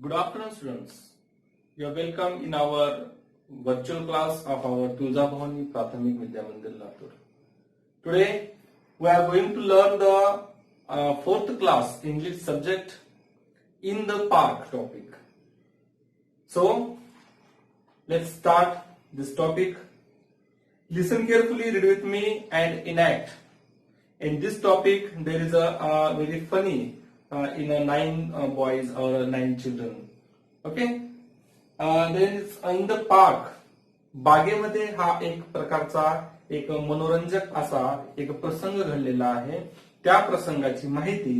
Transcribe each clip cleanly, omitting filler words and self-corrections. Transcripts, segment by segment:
Good afternoon, students. You are welcome in our virtual class of our Tulzabhavani Prathamik Vidya Mandir Latur. Today, we are going to learn the fourth class English subject in the park topic. So, let's start this topic. Listen carefully, read with me, and enact. In this topic, there is a very funny in a 9 boys or 9 children. Okay, there is in the park. बागेमध्ये हा एक प्रकारचा एक मनोरंजक असा एक प्रसंग घडलेला आहे. त्या प्रसंगाची माहिती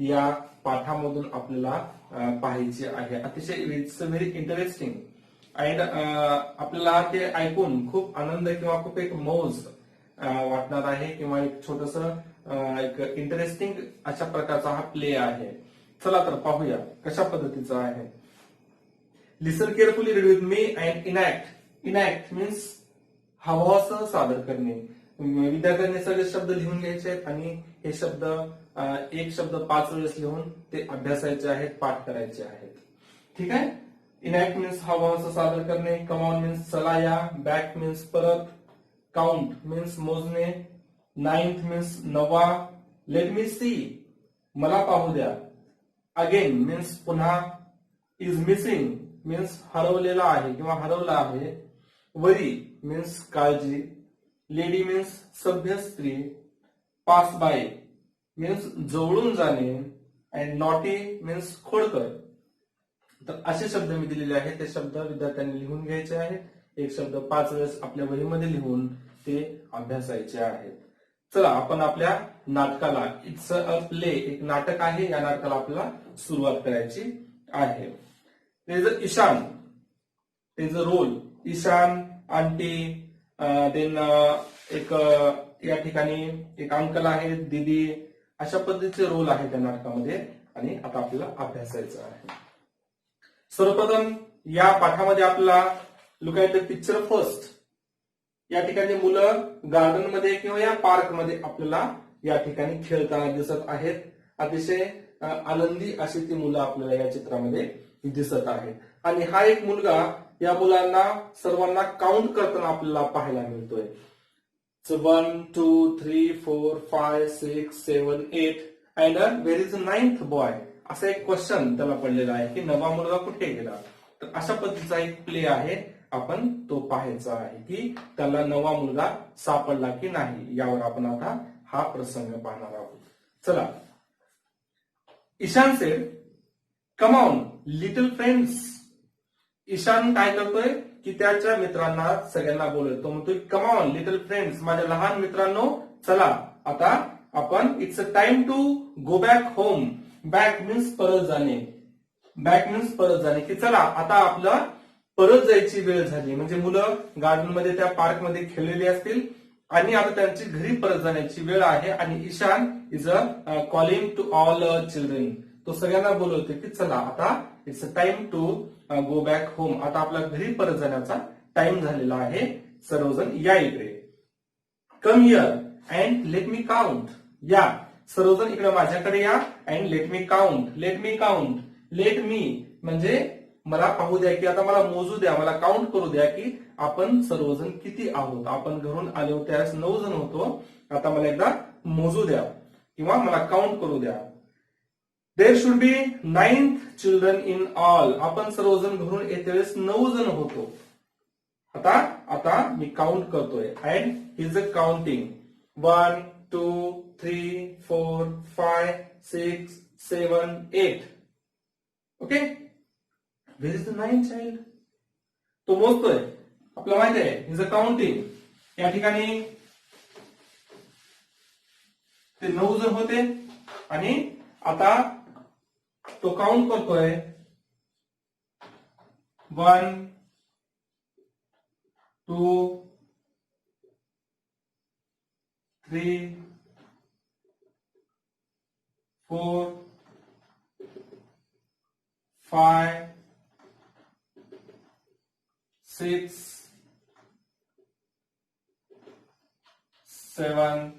या पाठामधून आपल्याला पाहायची आहे. अतिशय इट्स व्हेरी इंटरेस्टिंग अँड आपल्याला ते ऐकून खूप आनंद किंवा खूप एक मौज वाटणार आहे किंवा एक छोटस एक इंटरेस्टिंग अशा प्रकारचा हा प्ले आहे. चला तर पाहूया कशा पद्धतीचा आहे. Listen carefully, read with me and enact. Enact means हवासह सादर करणे. विद्यार्थ्यांनी सगळे शब्द लिहून घ्यायचे आहेत आणि हे शब्द एक शब्द 5 वेळेस लिहून ते अभ्यासायचे आहेत, पाठ करायचे आहेत. ठीक आहे. इनॅक्ट मीन्स हवासह सादर करणे. कम ऑन मीन्स चला या. बॅक मीन्स परत. काउंट मीन्स मोजणे. Ninth means 9. Let me see मला पाहू द्या. अगेन मीन्स पुन्हा. इज मिसिंग मीन्स हरवलेला आहे किंवा हरवला आहे. वरी मीन्स काळजी. लेडी मीन्स सभ्य स्त्री. पास बाय मीन्स जवळून जाणे. अँड नॉटी मीन्स खोडकर. तर असे शब्द मी दिलेले आहेत. ते शब्द विद्यार्थ्यांनी लिहून घ्यायचे आहेत. एक शब्द 5 वेळेस आपल्या वहीमध्ये लिहून ते अभ्यासायचे आहेत. चला आपण आपल्या नाटकाला, इट्स अ प्ले, एक नाटक आहे, या नाटकाला आपल्याला सुरुवात करायची आहे. Ishan, is a role. Ishan, aunty, then एक या ठिकाणी एक अंकल आहे, दीदी, अशा पद्धतीचे रोल आहे त्या नाटकामध्ये आणि आता आपल्याला अभ्यासायचं आहे. सर्वप्रथम या पाठामध्ये आपल्याला look at the picture first. या ठिकाणी मुलं गार्डन मध्ये किंवा या पार्क मध्ये आपल्याला या ठिकाणी खेळताना दिसत आहेत. अतिशय आनंदी अशी ती मुलं आपल्याला या चित्रामध्ये दिसत आहेत. आणि हा एक मुलगा या मुलांना सर्वांना काउंट करताना आपल्याला पाहायला मिळतोय. 1 2 3 4 5 6 7 8 and where is a 9th boy. असा एक क्वेश्चन त्याला पडलेला आहे की 9वा मुलगा कुठे गेला. तर अशा पद्धतीचा एक प्ले आहे. आपण तो पाहायचा आहे की त्याला 9वा मुलगा सापडला की नाही. यावर आपण आता हा प्रसंग पाहणार आहोत. चला. Ishan said, come on little friends. Ishan काय करतोय की त्याच्या मित्रांना सगळ्यांना बोलतोय. तो म्हणतोय कम ऑन लिटल फ्रेंड्स, माझ्या लहान मित्रांनो चला आता आपण, it's a time to go back home. Back means परत जाणे. बॅक मीन्स परत जाणे की चला आता आपलं परत जायची वेळ झाली. म्हणजे मुलं गार्डन मध्ये त्या पार्क मध्ये खेळलेली असतील आणि आता त्यांची घरी परत जाण्याची वेळ आहे. आणि Ishan is a calling to all children. तो सगळ्यांना बोलवतोय की चला आता it's a time to go back home. आता आपल्या घरी परत जाण्याचा टाइम झालेला आहे. सर्वजण या इकडे. Come here and let me count. या सर्वजण इकडे माझ्याकडे या. And let me count. Let me count. Let me म्हणजे मला पाहू द्या की आता मला मोजू द्या, मला काउंट करू द्या की आपण सर्वजण किती आहोत. आपण घरून आले होते त्यावेळेस 9 जण होतो. आता मला एकदा मोजू द्या किंवा मला काउंट करू द्या. There should be 9 children in all. आपण सर्वजण घरून येत्या वेळेस 9 जण होतो. आता मी काउंट करतोय. And is a counting. 1 2 3 4 5 6 7 8. Okay. Where is the 9th child? तो मोजतोय. आपल्याला माहिती आहे इज अ काउंटिंग. या ठिकाणी ते 9 जण होते आणि आता तो काउंट करतोय. 1 2 3 4 5 6 7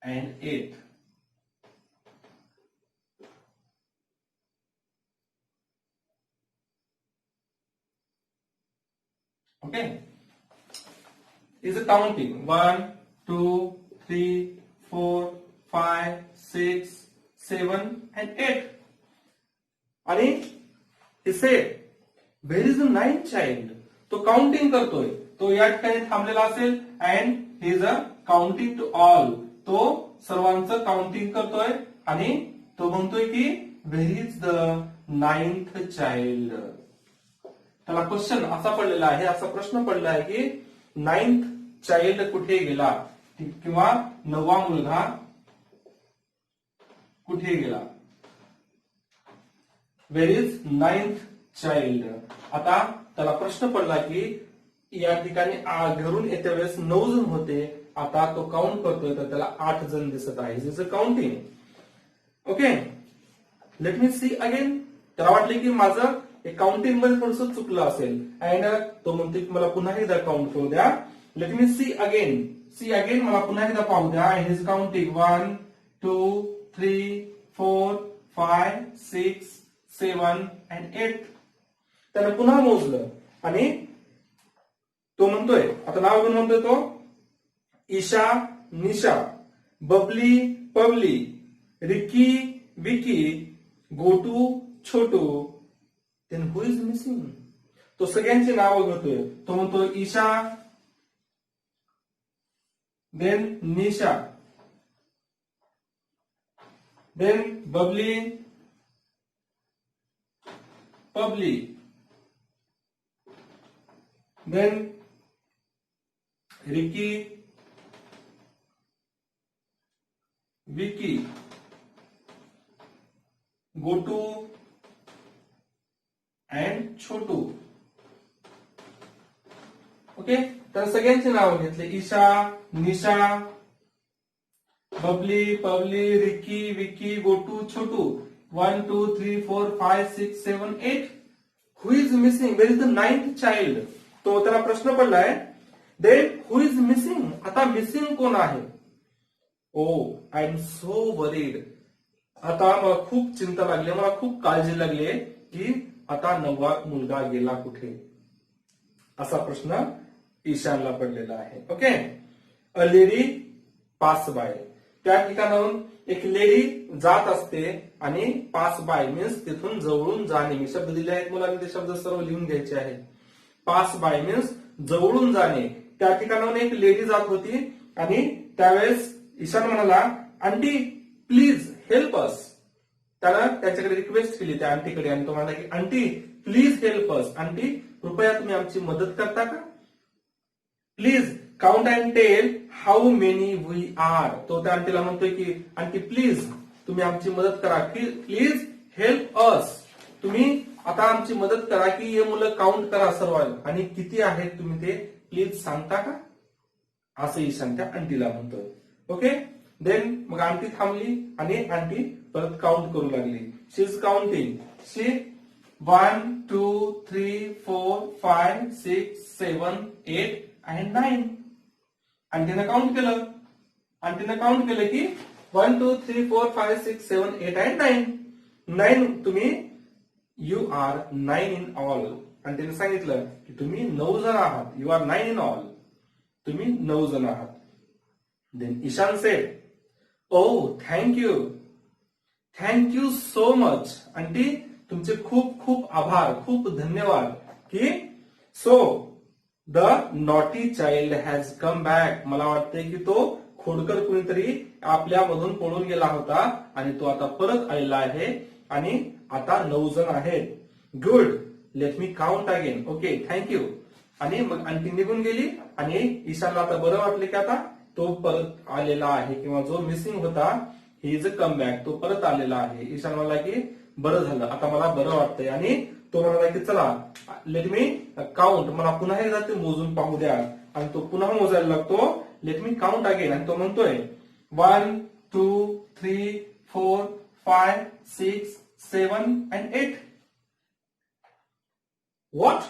and 8. is a counting 1, 2, 3, 4, 5, 6, 7 and 8. आणि he said, where is the ninth child? तो काउंटिंग करतोय, तो या ठिकाणी थांबलेला असेल and he is a counting to all, तो सर्वांचं काउंटिंग करतोय आणि तो म्हणतोय की where is the ninth child. त्याला क्वेश्चन असा पडलेला आहे, असा प्रश्न पडला आहे की नाइन्थ चाइल्ड कुठे गेला किंवा नववा मुलगा कुठे गेला. Where is ninth child. आता त्याला प्रश्न पडला की या ठिकाणी घरून येत्या वेळेस 9 जण होते, आता तो काउंट करतोय तर त्याला 8 जण दिसत आहे. Is a counting. Okay, let me see again. त्याला वाटले की माझं काउंटिंग मध्ये थोडस चुकलं असेल अँड तो म्हणतो की मला पुन्हा एकदा काउंट करू द्या. Let me see again. See again, मला पुन्हा एकदा पाहू द्या. And is counting 1, 2, 3, 4, 5, 6, 7 and 8. त्याने पुन्हा मोजलं आणि तो म्हणतोय, आता नाव घेऊन म्हणतोय तो, Isha, Nisha, Babli, Pabli, Ricky, Vicky, Gotu, Chhotu. Then who is missing? तो सगळ्यांची नावं घेतोय. तो म्हणतो Isha, then Nisha, then Babli, Pabli, then Ricky, Vicky, Gotu and Chhotu. Okay, तर सगळ्यांची नावं घेतले. Isha, Nisha, Babli, Pabli, Ricky, Vicky, Gotu, Chhotu. 1, 2, 3, 4, 5, 6, 7, 8. Who is missing? Where is the ninth child? तो त्याला प्रश्न पडलाय. Then who is missing? आता मिसिंग कोण आहे? ओ, आय एम सो वरीड. आता मला खूप चिंता लागली, मला खूप काळजी लागली की आता नववा मुलगा गेला कुठे, असा प्रश्न ईशानला पडलेला आहे. Okay, a lady pass by. त्या ठिकाणाहून एक लेडी जात असते आणि पास बाय मीन्स तिथून जवळून जाणे. मी शब्द दिले आहेत मुलांनी, ते शब्द सर्व लिहून घ्यायचे आहेत. पास बाय मीन्स जवळून जाणे. त्या ठिकाणाहून एक लेडी जात होती आणि त्यावेळेस ईशान म्हणाला, आंटी प्लीज हेल्प अस. त्यानं त्याच्याकडे रिक्वेस्ट केली त्या आंटीकडे आणि तो म्हणाला की aunty please help us. Aunty कृपया तुम्ही आमची मदत करता का? Please count and tell how many we are. तो त्या आंटीला म्हणतोय की आंटी प्लीज तुम्ही आमची मदत करा, प्लीज हेल्प अस. तुम्ही आता आमची मदत करा की हे मुलं काउंट करा सर्व आणि किती आहेत तुम्ही ते प्लीज सांगता का, असं ईशान त्या आंटीला म्हणतोय. ओके, देन मग आंटी थांबली आणि आंटी परत काउंट करू लागली. शी is counting. She 1, 2, 3, 4, 5, 6, 7, 8 and 9. आंटीनं count केलं. आंटीनं काउंट केलं की 1, 2, 3, 4, 5, 6, 7, 8 and 9. 9 तुम्ही यू आर 9 इन ऑल. आंटीने सांगितलं की तुम्ही 9 जण आहात. You are 9 in all. तुम्ही 9 जण आहात. Then Ishan said, oh thank you, thank you so much. Aunty तुमचे खूप खूप आभार, खूप धन्यवाद. की so the naughty child has come back. मला वाटतंय की तो खोडकर कुणीतरी आपल्यामधून पळून गेला होता आणि तो आता परत आलेला आहे आणि आता 9 जण आहेत. Good, let me count again. Okay, thank you. आणि मग आंटी निघून गेली आणि ईशानला आता बरं वाटलं की आता तो परत आलेला आहे किंवा जो मिसिंग होता ही इज अ कम बॅक, तो परत आलेला आहे. ईशान म्हणला की बरं झालं, आता मला बरं वाटतंय. आणि तो म्हणाला की चला लेट मी काउंट, मला पुन्हा एकदा ते मोजून पाहू द्या. आणि तो पुन्हा मोजायला लागतो. Let me count again. आणि तो म्हणतोय 1, 2, 3, 4, 5, 6, 7 and 8. व्हॉट?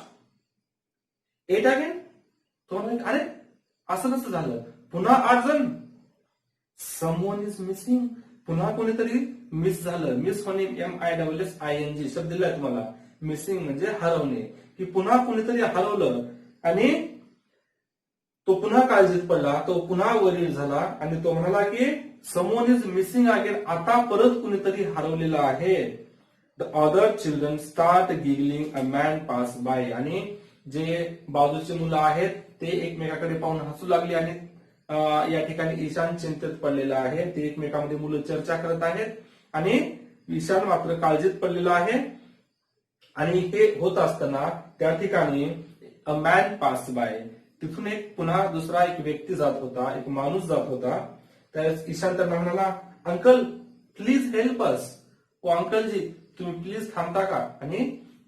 8 अगेन? तो म्हणाला अरे असं कसं झालं? पुन्हा 8 जण. Someone is missing. पुन्हा कोणीतरी मिस झालं. मिस होणे MISSING शब्द दिलाय तुम्हाला. मिसिंग म्हणजे हरवणे, की पुन्हा कोणीतरी हरवलं. आणि तो पुन्हा काळजीत पडला, तो पुन्हा वरील झाला आणि तो म्हणाला की समवन इज मिसिंग अगेन, आता परत कुणीतरी हरवलेलं आहे. The other children start giggling, a man pass by, आणि जे बाजूची मुलं आहेत ते एकमेकाकडे पाहून हसू लागली आणि या ठिकाणी ईशान चिंतेत पडलेला आहे. ते एकमेकांमध्ये मुलं चर्चा करत आहेत आणि ईशान मात्र काळजीत पडलेला आहे. आणि हे होत असताना त्या ठिकाणी अ मॅन पास बाय, तिथून एक पुन्हा दुसरा एक व्यक्ती जात होता, एक माणूस जात होता. त्यावेळेस ईशान त्यांना म्हणाला, अंकल प्लीज हेल्प अस. ओ अंकलजी तुम्ही प्लीज थांबता का आणि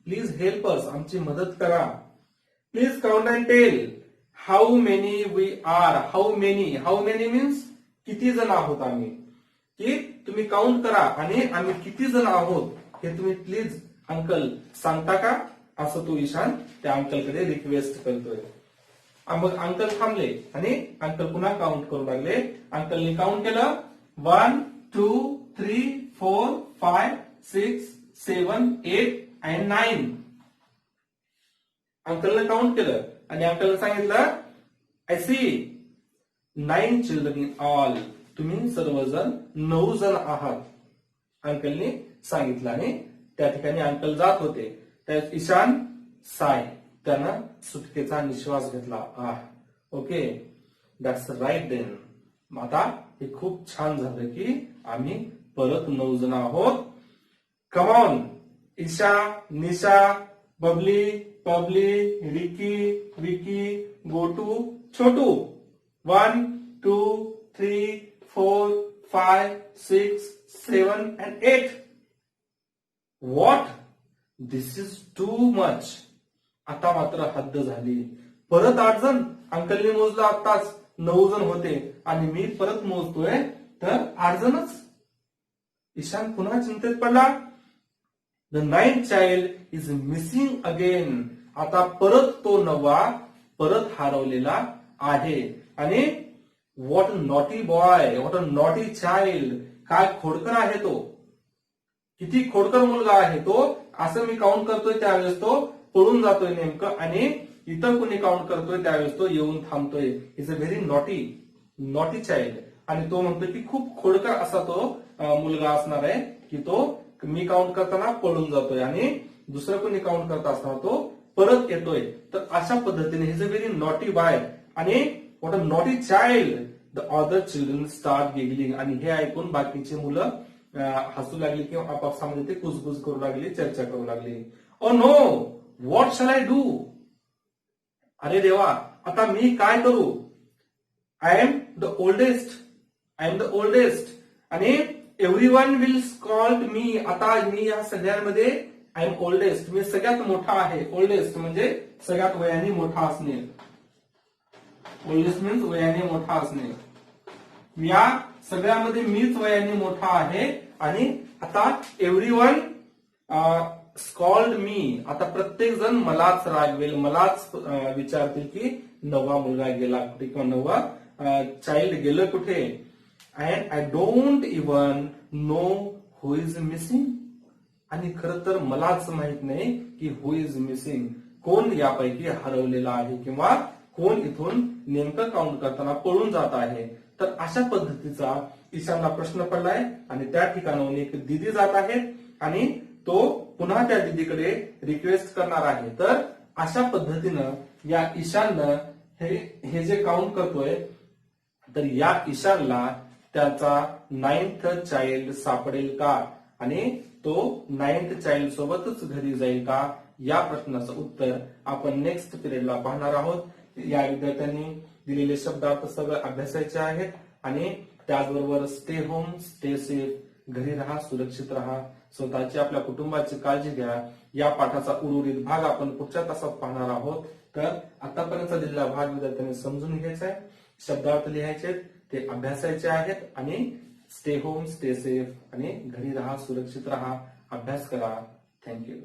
प्लीज हेल्प अस, आमची मदत करा. Please count and tell how many we are. How many means किती जण आहोत आम्ही, की तुम्ही काउंट करा आणि आम्ही किती जण आहोत हे तुम्ही प्लीज अंकल सांगता का, असं तो ईशान त्या अंकलकडे रिक्वेस्ट करतोय. मग अंकल थांबले आणि अंकल पुन्हा काउंट करू लागले. अंकलने काउंट केलं 1 2 3 4 5 6 7 8 and 9. अंकलने काउंट केलं आणि अंकलने सांगितलं, I see 9 children in all. तुम्ही सर्वजण 9 जण आहात, अंकलने सांगितलं. आणि त्या ठिकाणी अंकल जात होते. त्यात ईशान साय, त्यानं सुटकेचा निश्वास घेतला. Okay, that's right then. आता हे खूप छान झालं की आम्ही परत 9 जण आहोत. Come on, Isha, Nisha, Babli, Pabli, Ricky, Vicky, Gotu, Chhotu. 1 2 3 4 5 6 7 and 8. What, this is too much. आता मात्र हद्द झाली. परत 8 जण. अंकलने मोजलं आताच 9 जण होते आणि मी परत मोजतोय तर 8 जणच. ईशान पुन्हा चिंतेत पडला. The 9th child is missing again. आता परत तो 9वा परत हरवलेला आहे. आणि what a naughty boy, what a naughty child. काय खोडकर आहे तो, किती खोडकर मुलगा आहे तो. असं मी काउंट करतोय त्यावेळेस तो पळून जातोय नेमकं, आणि इतर कोणी काउंट करतोय त्यावेळेस तो येऊन थांबतोय. Is a very naughty child. आणि तो म्हणतोय की खूप खोडकर असा तो मुलगा असणार आहे, की तो मी काउंट करताना पळून जातोय आणि दुसरं कोणी काउंट करत असताना तो परत येतोय. तर अशा पद्धतीने is a very naughty boy. आणि what a naughty child. The other children start giggling. आणि हे ऐकून बाकीची मुलं हसू लागली किंवा आपापसामध्ये ते कुजबुज करू लागली, चर्चा करू लागली. Oh no, what shall I do. अरे देवा, आता मी काय करू. I am the oldest. आणि एव्हरीवन विल स्कॉल्ड मी. आता मी या सगळ्यांमध्ये आय एम ओल्डेस्ट, मी सगळ्यात मोठा आहे. ओल्डेस्ट म्हणजे सगळ्यात वयाने मोठा असणे. ओल्डेस्ट मीन्स वयाने मोठा असणे. या सगळ्यामध्ये मीच वयाने मोठा आहे. आणि आता एव्हरीवन स्कॉल्ड मी. आता प्रत्येक जण मलाच रागवेल, मलाच विचारतील की 9वा मुलगा गेला कुठे किंवा 9वा चाइल्ड गेलं कुठे. And I don't even know who is missing. आणि खरं तर मलाच माहित नाही की हु इज मिसिंग, कोण यापैकी हरवलेला आहे किंवा कोण इथून नेमकं काउंट करताना पळून जात आहे. तर अशा पद्धतीचा ईशानला प्रश्न पडलाय. आणि त्या ठिकाणाहून एक दिदी जात आहे आणि तो पुन्हा त्या दिदीकडे रिक्वेस्ट करणार आहे. तर अशा पद्धतीनं या ईशाननं हे जे काउंट करतोय, तर या ईशानला त्याचा 9th चाइल्ड सापडेल का आणि तो 9th चाइल्ड सोबतच घरी जाईल का, या प्रश्नाचं उत्तर आपण नेक्स्ट पिरियडला पाहणार आहोत. या विद्यार्थ्यांनी दिलेले शब्दार्थ सगळं अभ्यासायचे आहेत. आणि त्याचबरोबर स्टे होम, स्टे सेफ, घरी राहा, सुरक्षित राहा, स्वतःची आपल्या कुटुंबाची काळजी घ्या. या पाठाचा उर्वरित भाग आपण पुढच्या तासात पाहणार आहोत. तर आतापर्यंतचा दिलेला भाग विद्यार्थ्यांनी समजून घ्यायचा आहे, शब्दार्थ लिहायचे आहेत, ते अभ्यासायचे आहेत. आणि स्टे होम, स्टे सेफ आणि घरी राहा, सुरक्षित राहा, अभ्यास करा. थँक्यू.